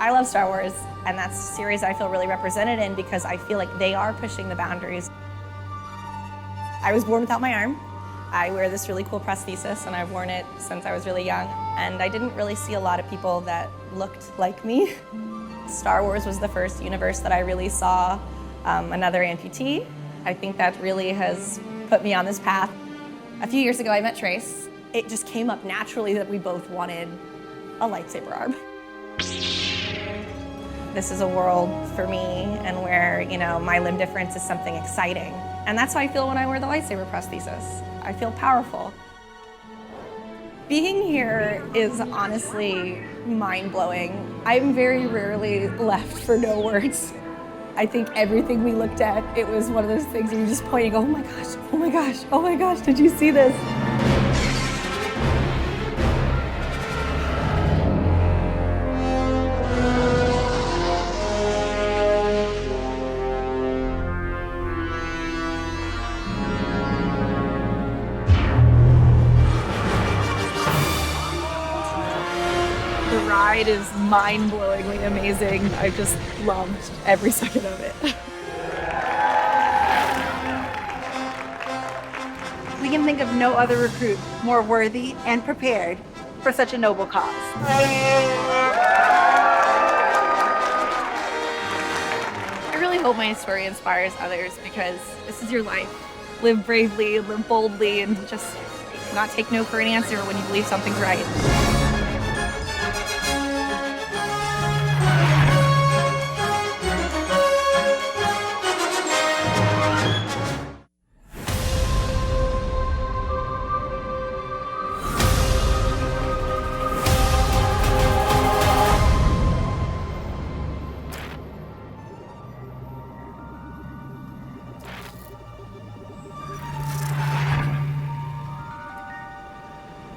I love Star Wars, and that's a series I feel really represented in because I feel like they are pushing the boundaries. I was born without my arm. I wear this really cool prosthesis, and I've worn it since I was really young. And I didn't really see a lot of people that looked like me. Star Wars was the first universe that I really saw another amputee. I think that really has put me on this path. A few years ago, I met Trace. It just came up naturally that we both wanted a lightsaber arm. This is a world for me and where, my limb difference is something exciting. And that's how I feel when I wear the lightsaber prosthesis. I feel powerful. Being here is honestly mind-blowing. I'm very rarely left for no words. I think everything we looked at, it was one of those things where you're just pointing, oh my gosh, oh my gosh, oh my gosh, did you see this? The ride is mind-blowingly amazing. I just loved every second of it. We can think of no other recruit more worthy and prepared for such a noble cause. I really hope my story inspires others because this is your life. Live bravely, live boldly, and just not take no for an answer when you believe something's right.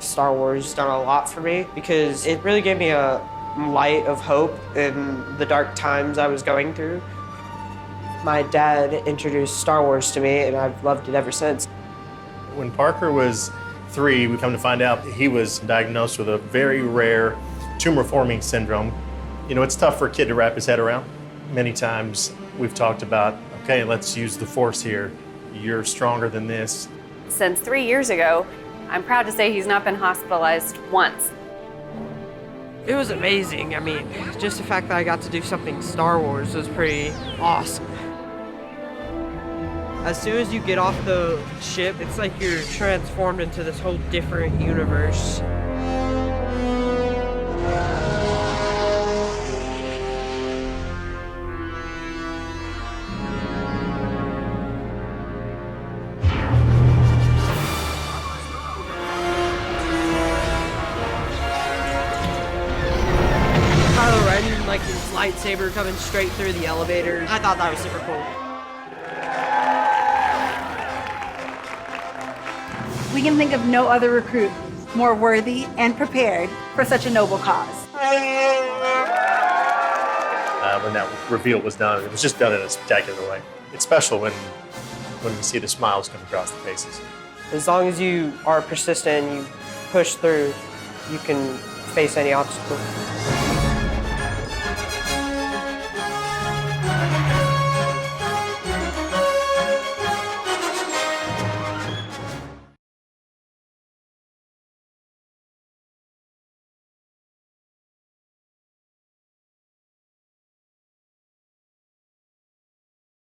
Star Wars has done a lot for me because it really gave me a light of hope in the dark times I was going through. My dad introduced Star Wars to me, and I've loved it ever since. When Parker was 3, we come to find out he was diagnosed with a very rare tumor-forming syndrome. It's tough for a kid to wrap his head around. Many times we've talked about, okay, let's use the Force here. You're stronger than this. Since 3 years ago, I'm proud to say he's not been hospitalized once. It was amazing. I mean, just the fact that I got to do something Star Wars was pretty awesome. As soon as you get off the ship, it's like you're transformed into this whole different universe. Kylo Ren, like his lightsaber coming straight through the elevator. I thought that was super cool. We can think of no other recruit more worthy and prepared for such a noble cause. When that reveal was done, it was just done in a spectacular way. It's special when you see the smiles come across the faces. As long as you are persistent and you push through, you can face any obstacle.